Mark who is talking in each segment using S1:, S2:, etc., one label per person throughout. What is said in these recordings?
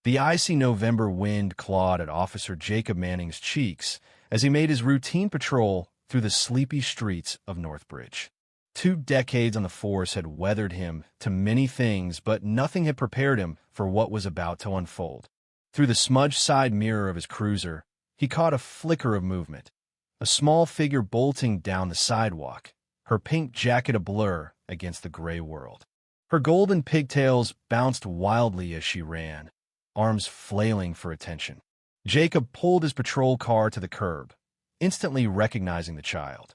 S1: The icy November wind clawed at Officer Jacob Manning's cheeks as he made his routine patrol through the sleepy streets of Northbridge. 2 decades on the force had weathered him to many things, but nothing had prepared him for what was about to unfold. Through the smudged side mirror of his cruiser, he caught a flicker of movement, a small figure bolting down the sidewalk, her pink jacket a blur against the gray world. Her golden pigtails bounced wildly as she ran, arms flailing for attention. Jacob pulled his patrol car to the curb, instantly recognizing the child.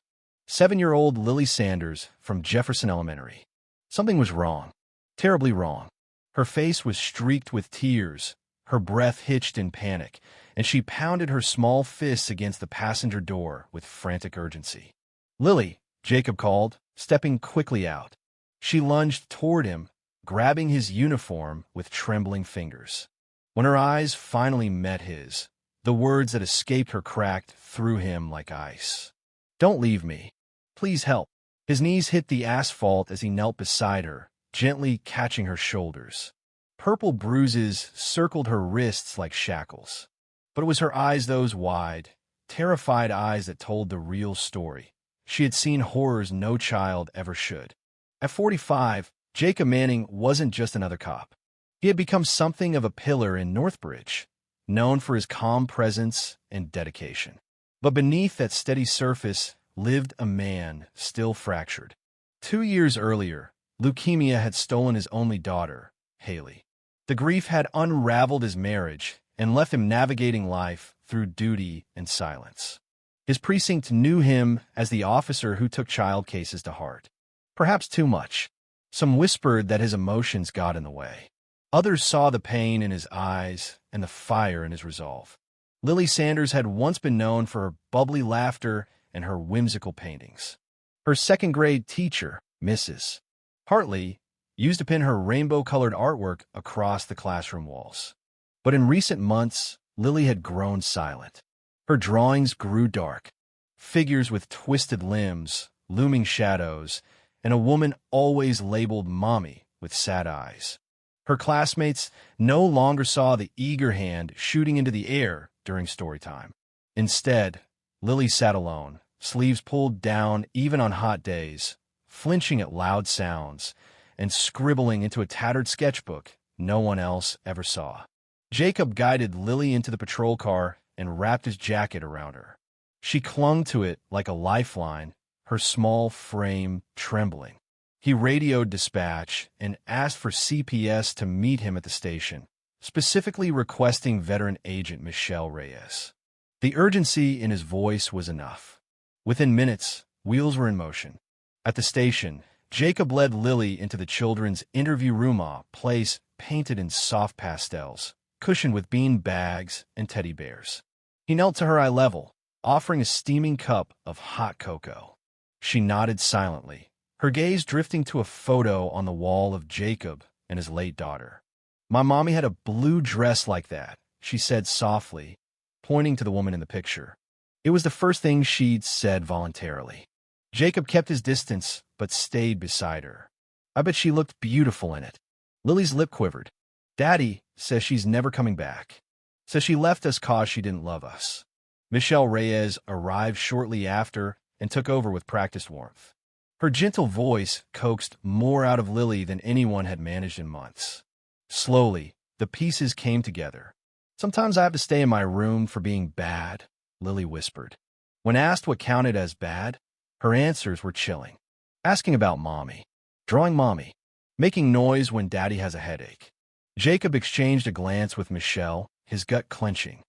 S1: 7-year-old Lily Sanders from Jefferson Elementary. Something was wrong, terribly wrong. Her face was streaked with tears, her breath hitched in panic, and she pounded her small fists against the passenger door with frantic urgency. "Lily," Jacob called, stepping quickly out. She lunged toward him, grabbing his uniform with trembling fingers. When her eyes finally met his, the words that escaped her cracked through him like ice. "Don't leave me. Please help." His knees hit the asphalt as he knelt beside her, gently catching her shoulders. Purple bruises circled her wrists like shackles. But it was her eyes, those wide, terrified eyes that told the real story. She had seen horrors no child ever should. At 45, Jacob Manning wasn't just another cop. He had become something of a pillar in Northbridge, known for his calm presence and dedication. But beneath that steady surface lived a man still fractured. 2 years earlier, leukemia had stolen his only daughter, Haley. The grief had unraveled his marriage and left him navigating life through duty and silence. His precinct knew him as the officer who took child cases to heart. Perhaps too much. Some whispered that his emotions got in the way. Others saw the pain in his eyes and the fire in his resolve. Lily Sanders had once been known for her bubbly laughter and her whimsical paintings. Her second-grade teacher, Mrs. Hartley, used to pin her rainbow-colored artwork across the classroom walls. But in recent months, Lily had grown silent. Her drawings grew dark. Figures with twisted limbs, looming shadows, and a woman always labeled Mommy with sad eyes. Her classmates no longer saw the eager hand shooting into the air during story time. Instead, Lily sat alone, sleeves pulled down even on hot days, flinching at loud sounds, and scribbling into a tattered sketchbook no one else ever saw. Jacob guided Lily into the patrol car and wrapped his jacket around her. She clung to it like a lifeline, her small frame trembling. He radioed dispatch and asked for CPS to meet him at the station, specifically requesting veteran agent Michelle Reyes. The urgency in his voice was enough. Within minutes, wheels were in motion. At the station, Jacob led Lily into the children's interview room, a place painted in soft pastels, cushioned with bean bags and teddy bears. He knelt to her eye level, offering a steaming cup of hot cocoa. She nodded silently, her gaze drifting to a photo on the wall of Jacob and his late daughter. "My mommy had a blue dress like that," she said softly, pointing to the woman in the picture. It was the first thing she'd said voluntarily. Jacob kept his distance, but stayed beside her. "I bet she looked beautiful in it." Lily's lip quivered. "Daddy says she's never coming back. Says she left us 'cause she didn't love us." Michelle Reyes arrived shortly after and took over with practiced warmth. Her gentle voice coaxed more out of Lily than anyone had managed in months. Slowly, the pieces came together. "Sometimes I have to stay in my room for being bad," Lily whispered. When asked what counted as bad, her answers were chilling. Asking about Mommy, drawing Mommy, making noise when Daddy has a headache. Jacob exchanged a glance with Michelle, his gut clenching.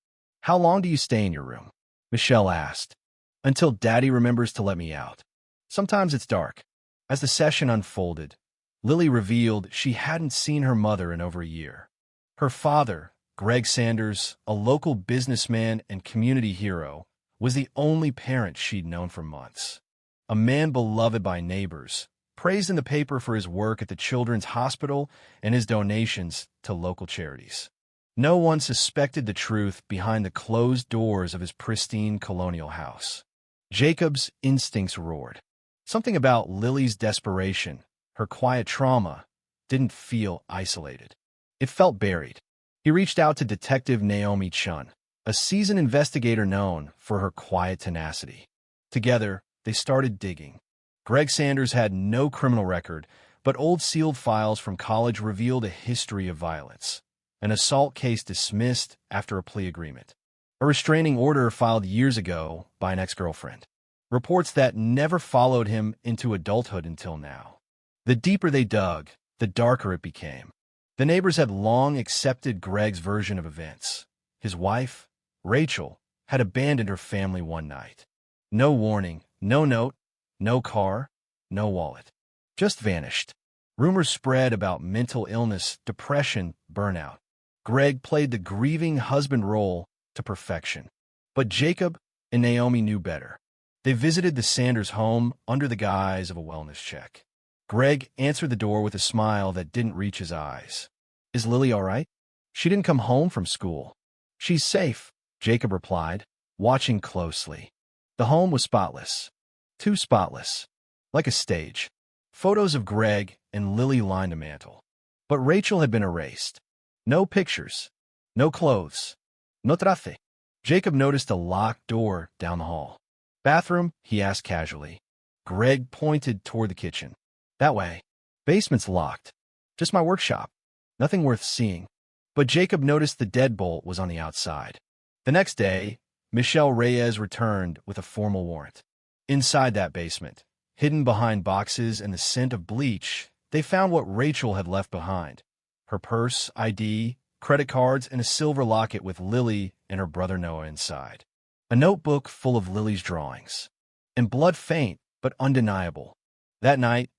S1: "How long do you stay in your room?" Michelle asked. "Until Daddy remembers to let me out. Sometimes it's dark." As the session unfolded, Lily revealed she hadn't seen her mother in over a year. Her father, Greg Sanders, a local businessman and community hero, was the only parent she'd known for months. A man beloved by neighbors, praised in the paper for his work at the Children's Hospital and his donations to local charities. No one suspected the truth behind the closed doors of his pristine colonial house. Jacob's instincts roared. Something about Lily's desperation, her quiet trauma, didn't feel isolated. It felt buried. He reached out to Detective Naomi Chun, a seasoned investigator known for her quiet tenacity. Together, they started digging. Greg Sanders had no criminal record, but old sealed files from college revealed a history of violence. An assault case dismissed after a plea agreement. A restraining order filed years ago by an ex-girlfriend. Reports that never followed him into adulthood until now. The deeper they dug, the darker it became. The neighbors had long accepted Greg's version of events. His wife, Rachel, had abandoned her family one night. No warning, no note, no car, no wallet. Just vanished. Rumors spread about mental illness, depression, burnout. Greg played the grieving husband role to perfection. But Jacob and Naomi knew better. They visited the Sanders home under the guise of a wellness check. Greg answered the door with a smile that didn't reach his eyes. "Is Lily all right? She didn't come home from school." "She's safe," Jacob replied, watching closely. The home was spotless. Too spotless. Like a stage. Photos of Greg and Lily lined a mantel. But Rachel had been erased. No pictures. No clothes. No trace. Jacob noticed a locked door down the hall. "Bathroom?" he asked casually. Greg pointed toward the kitchen. "That way. Basement's locked. Just my workshop. Nothing worth seeing." But Jacob noticed the deadbolt was on the outside. The next day, Michelle Reyes returned with a formal warrant. Inside that basement, hidden behind boxes and the scent of bleach, they found what Rachel had left behind. Her purse, ID, credit cards, and a silver locket with Lily and her brother Noah inside. A notebook full of Lily's drawings. And blood faint, but undeniable. That night,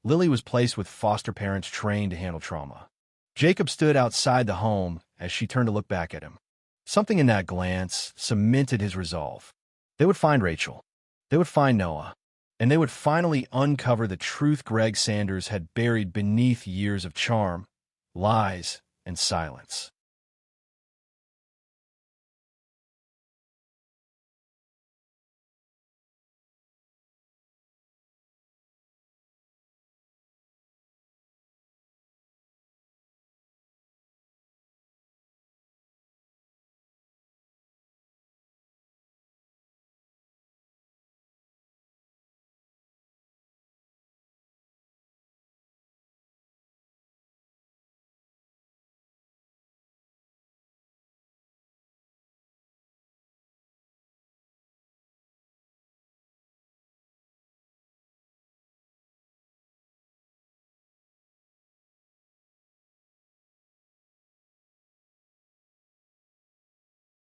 S1: Lily was placed with foster parents trained to handle trauma. Jacob stood outside the home as she turned to look back at him. Something in that glance cemented his resolve. They would find Rachel. They would find Noah. And they would finally uncover the truth Greg Sanders had buried beneath years of charm, lies, and silence.